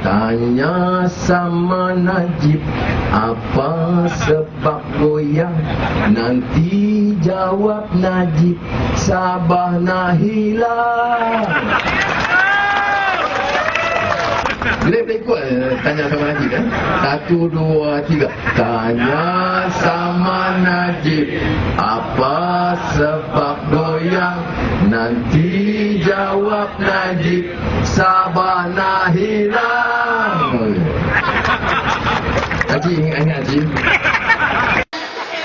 Tanya sama Najib, apa sebab goyang? Nanti jawab Najib, Sabah nak hilang. Boleh ikut tanya sama Najib kan? 1, 2, 3. Tanya sama Najib, apa sebab goyang? Nanti jawab Najib, Sabah nak hilang. Haji ingat Haji.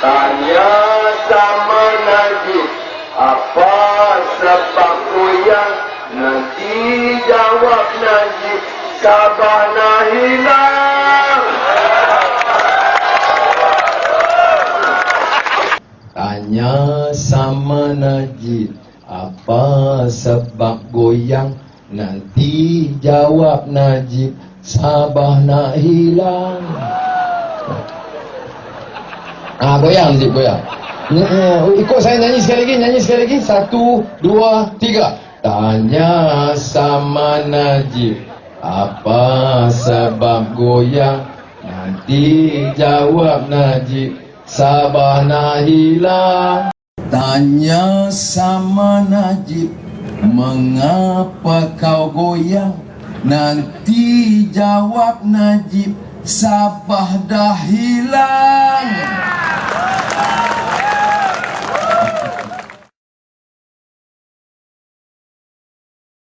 Tanya sama Najib, apa sebab goyang? Nanti jawab Najib, Sabah nak hilang. Tanya sama Najib, apa sebab goyang? Nanti jawab Najib, Sabah nak hilang. Goyang Najib, goyang. Ikut saya nyanyi sekali lagi. 1, 2, 3. Tanya sama Najib, apa sebab goyang? Nanti jawab Najib, Sabah nak hilang. Tanya sama Najib, mengapa kau goyang? Nanti jawab Najib, Sabah dah hilang.